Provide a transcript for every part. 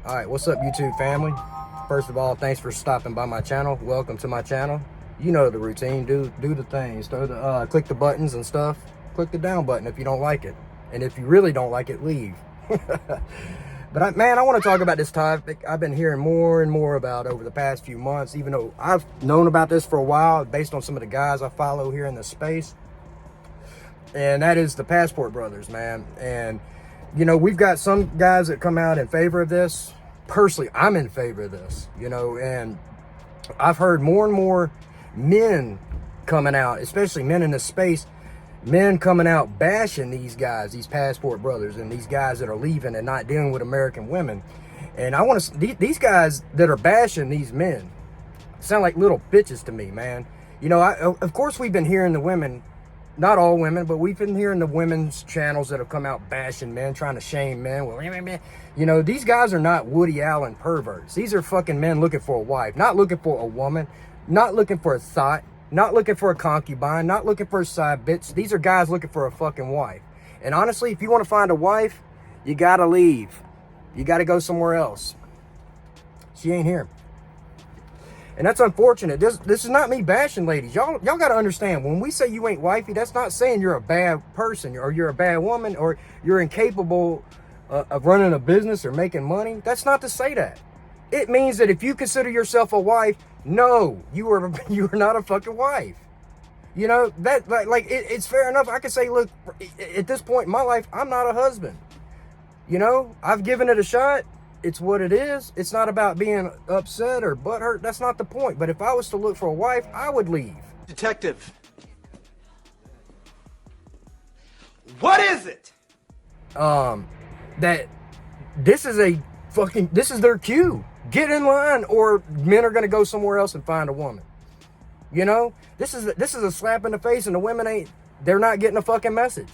All right, what's up, YouTube family? First of all, thanks for stopping by my channel. Welcome to my channel. You know the routine. Do the things. Click the buttons and stuff. Click the down button if you don't like it, and if you really don't like it, leave. But man, I want to talk about this topic I've been hearing more and more about over the past few months, even though I've known about this for a while based on some of the guys I follow here in the space. And that is the passport brothers, man. And you know, we've got some guys that come out in favor of this. Personally, I'm in favor of this, you know, and I've heard more and more men coming out, especially men in this space, men coming out bashing these guys, these passport brothers, and these guys that are leaving and not dealing with American women. And I want to, these guys that are bashing these men sound like little bitches to me, man. You know, of course we've been hearing the women, not all women, but we've been hearing the women's channels that have come out bashing men, trying to shame men. Well, you know, these guys are not Woody Allen perverts. These are fucking men looking for a wife, not looking for a woman, not looking for a thought, not looking for a concubine, not looking for a side bitch. These are guys looking for a fucking wife. And honestly, if you want to find a wife, you got to leave. You got to go somewhere else. She ain't here. And that's unfortunate. This is not me bashing ladies. Y'all got to understand, when we say you ain't wifey, that's not saying you're a bad person or you're a bad woman or you're incapable of running a business or making money. That's not to say that. It means that if you consider yourself a wife, no, you are not a fucking wife. You know, that it's fair enough. I can say, look, at this point in my life, I'm not a husband. You know, I've given it a shot. It's what it is. It's not about being upset or butthurt. That's not the point. But if I was to look for a wife, I would leave. Detective, what is it? That this is their cue. Get in line, or men are going to go somewhere else and find a woman. You know, this is a slap in the face, and the women they're not getting a fucking message.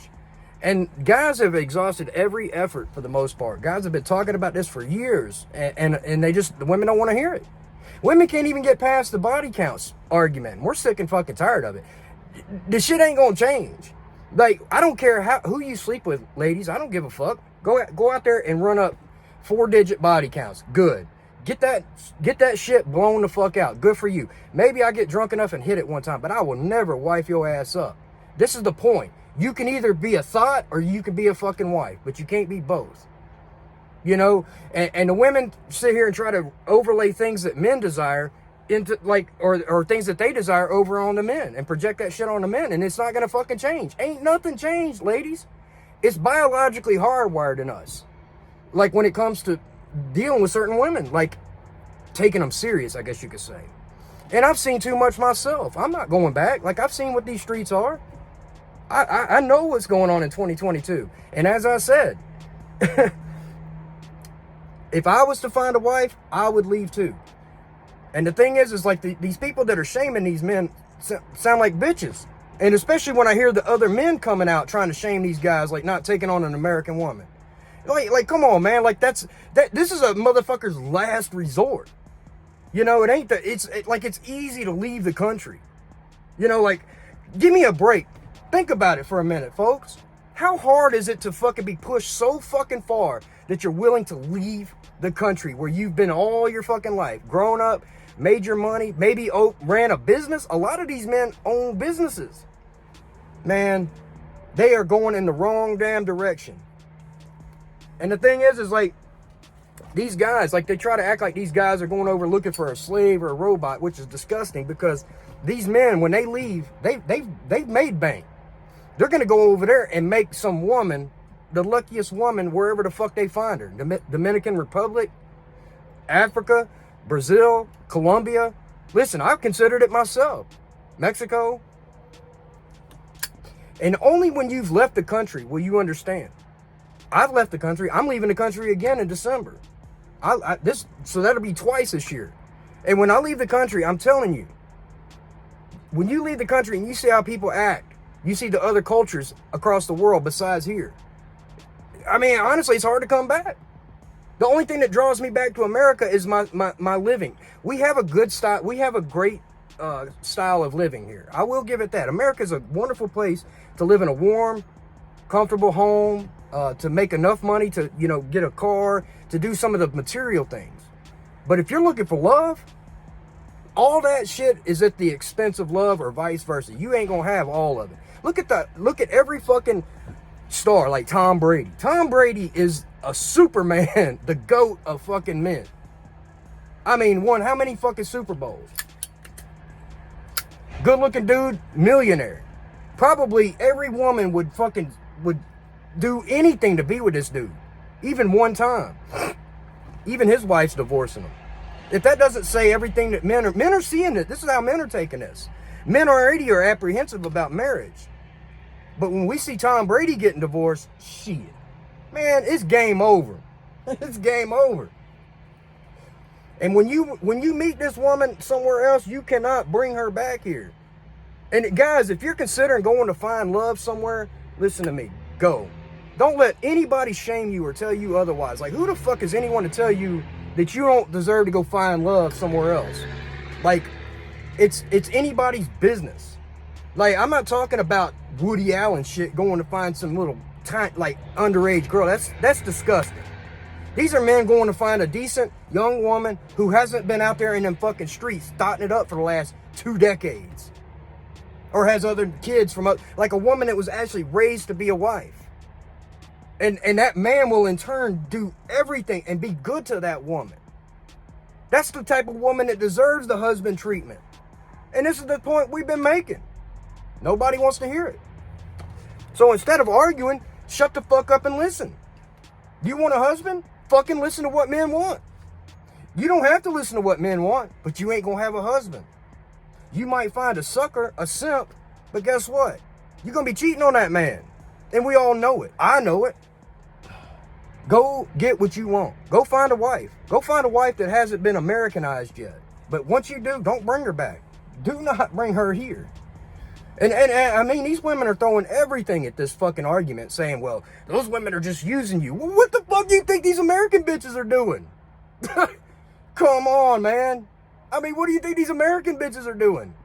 And guys have exhausted every effort for the most part. Guys have been talking about this for years, and the women don't want to hear it. Women can't even get past the body counts argument. We're sick and fucking tired of it. The shit ain't gonna change. Like, I don't care who you sleep with, ladies. I don't give a fuck. Go out there and run up 4-digit body counts. Good. Get that shit blown the fuck out. Good for you. Maybe I get drunk enough and hit it one time, but I will never wife your ass up. This is the point. You can either be a thought or you can be a fucking wife, but you can't be both. You know, and the women sit here and try to overlay things that men desire into, like, or things that they desire over on the men and project that shit on the men, and it's not gonna fucking change. Ain't nothing changed, ladies. It's biologically hardwired in us. Like, when it comes to dealing with certain women, like taking them serious, I guess you could say. And I've seen too much myself. I'm not going back. Like, I've seen what these streets are. I know what's going on in 2022. And as I said, if I was to find a wife, I would leave too. And the thing is like these people that are shaming these men sound like bitches. And especially when I hear the other men coming out trying to shame these guys, like not taking on an American woman. Like, come on, man. Like, this is a motherfucker's last resort. You know, it's easy to leave the country. You know, like, give me a break. Think about it for a minute, folks. How hard is it to fucking be pushed so fucking far that you're willing to leave the country where you've been all your fucking life, grown up, made your money, maybe ran a business? A lot of these men own businesses. Man, they are going in the wrong damn direction. And the thing is like, these guys, like, they try to act like these guys are going over looking for a slave or a robot, which is disgusting, because these men, when they leave, they've made bank. They're going to go over there and make some woman, the luckiest woman, wherever the fuck they find her. Dominican Republic, Africa, Brazil, Colombia. Listen, I've considered it myself. Mexico. And only when you've left the country will you understand. I've left the country. I'm leaving the country again in December. So that'll be twice this year. And when I leave the country, I'm telling you, when you leave the country and you see how people act, you see the other cultures across the world besides here. I mean, honestly, it's hard to come back. The only thing that draws me back to America is my living. We have a good style. We have a great style of living here. I will give it that. America is a wonderful place to live in, a warm, comfortable home. to make enough money to, you know, get a car, to do some of the material things. But if you're looking for love, all that shit is at the expense of love, or vice versa. You ain't gonna have all of it. Look at every fucking star, like Tom Brady. Tom Brady is a Superman, the GOAT of fucking men. I mean, won how many fucking Super Bowls? Good looking dude, millionaire. Probably every woman would do anything to be with this dude. Even one time. Even his wife's divorcing him. If that doesn't say everything that men are seeing it. This is how men are taking this. Men already are apprehensive about marriage. But when we see Tom Brady getting divorced, shit. Man, it's game over. It's game over. And when you meet this woman somewhere else, you cannot bring her back here. And guys, if you're considering going to find love somewhere, listen to me. Go. Don't let anybody shame you or tell you otherwise. Like, who the fuck is anyone to tell you that you don't deserve to go find love somewhere else? Like, it's anybody's business. Like, I'm not talking about Woody Allen shit, going to find some little tiny, like, underage girl. That's disgusting. These are men going to find a decent young woman who hasn't been out there in them fucking streets starting it up for the last 2 decades. Or has other kids from, like a woman that was actually raised to be a wife. And that man will in turn do everything and be good to that woman. That's the type of woman that deserves the husband treatment. And this is the point we've been making. Nobody wants to hear it. So instead of arguing, shut the fuck up and listen. You want a husband? Fucking listen to what men want. You don't have to listen to what men want, but you ain't gonna have a husband. You might find a sucker, a simp, but guess what? You're gonna be cheating on that man. And we all know it. I know it. Go get what you want. Go find a wife. Go find a wife that hasn't been Americanized yet. But once you do, don't bring her back. Do not bring her here. And I mean, these women are throwing everything at this fucking argument, saying, well, those women are just using you. Well, what the fuck do you think these American bitches are doing? Come on, man. I mean, what do you think these American bitches are doing?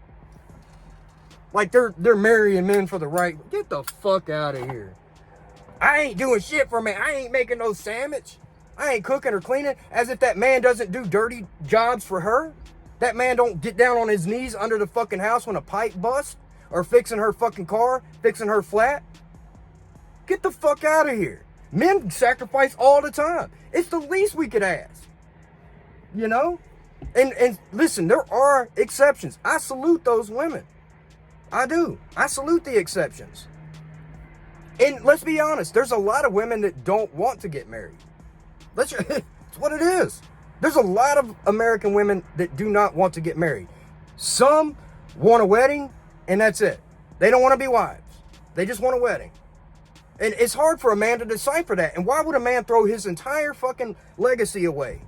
Like they're marrying men for the right. Get the fuck out of here. I ain't doing shit for me. I ain't making no sandwich. I ain't cooking or cleaning. As if that man doesn't do dirty jobs for her. That man don't get down on his knees under the fucking house when a pipe busts. Or fixing her fucking car. Fixing her flat. Get the fuck out of here. Men sacrifice all the time. It's the least we could ask. You know? And listen, there are exceptions. I salute those women. I do. I salute the exceptions. And let's be honest, there's a lot of women that don't want to get married. It's what it is. There's a lot of American women that do not want to get married. Some want a wedding, and that's it. They don't want to be wives. They just want a wedding. And it's hard for a man to decipher that. And why would a man throw his entire fucking legacy away?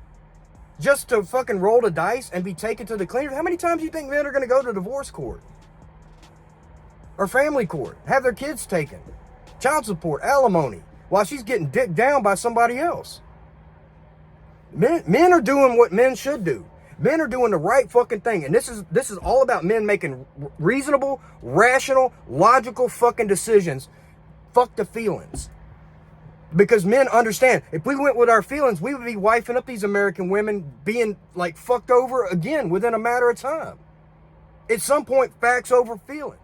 Just to fucking roll the dice and be taken to the cleaners? How many times do you think men are going to go to divorce court? Or family court? Have their kids taken? Child support, alimony, while she's getting dicked down by somebody else. Men are doing what men should do. Men are doing the right fucking thing. And this is all about men making reasonable, rational, logical fucking decisions. Fuck the feelings. Because men understand, if we went with our feelings, we would be wifing up these American women being like fucked over again within a matter of time. At some point, facts over feelings.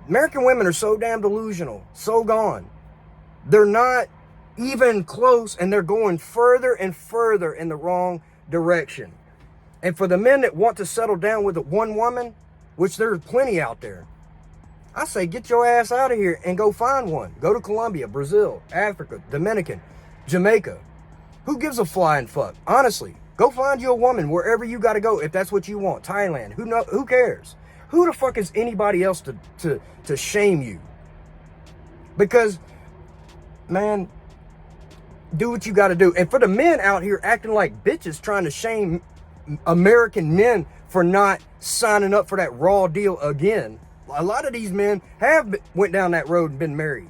American women are so damn delusional, so gone. They're not even close, and they're going further and further in the wrong direction. And for the men that want to settle down with one woman, which there's plenty out there, I say get your ass out of here and go find one. Go to Colombia, Brazil, Africa, Dominican, Jamaica. Who gives a flying fuck? Honestly, go find you a woman wherever you got to go if that's what you want. Thailand, who cares? Who the fuck is anybody else to shame you? Because, man, do what you got to do. And for the men out here acting like bitches trying to shame American men for not signing up for that raw deal again, a lot of these men went down that road and been married.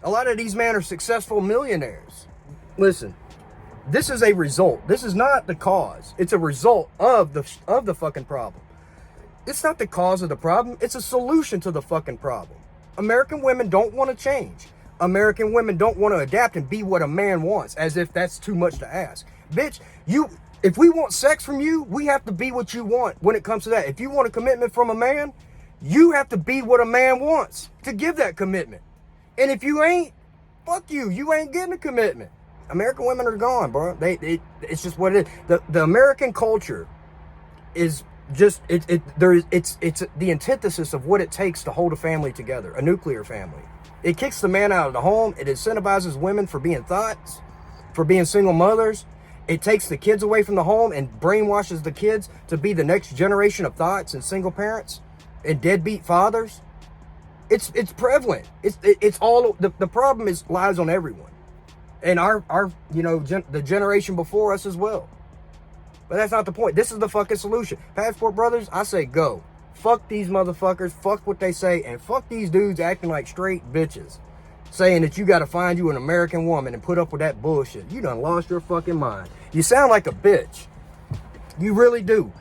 A lot of these men are successful millionaires. Listen, this is a result. This is not the cause. It's a result of the fucking problem. It's not the cause of the problem. It's a solution to the fucking problem. American women don't want to change. American women don't want to adapt and be what a man wants, as if that's too much to ask. Bitch, if we want sex from you, we have to be what you want when it comes to that. If you want a commitment from a man, you have to be what a man wants to give that commitment. And if you ain't, fuck you. You ain't getting a commitment. American women are gone, bro. It's just what it is. The American culture is just it's the antithesis of what it takes to hold a family together, a nuclear family. It kicks the man out of the home. It incentivizes women for being thoughts, for being single mothers. It takes the kids away from the home and brainwashes the kids to be the next generation of thoughts and single parents and deadbeat fathers. It's prevalent. It's all the problem lies on everyone. And our the generation before us as well. But that's not the point. This is the fucking solution. Passport brothers, I say go. Fuck these motherfuckers. Fuck what they say. And fuck these dudes acting like straight bitches. Saying that you got to find you an American woman and put up with that bullshit. You done lost your fucking mind. You sound like a bitch. You really do.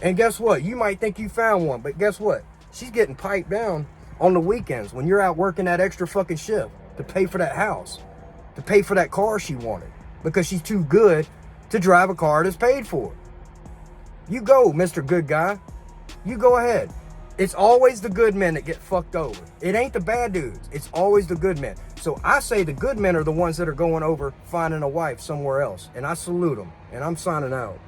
And guess what? You might think you found one. But guess what? She's getting piped down on the weekends when you're out working that extra fucking shift to pay for that house. To pay for that car she wanted. Because she's too good to drive a car that's paid for. You go, Mr. Good Guy. You go ahead. It's always the good men that get fucked over. It ain't the bad dudes. It's always the good men. So I say the good men are the ones that are going over finding a wife somewhere else. And I salute them. And I'm signing out.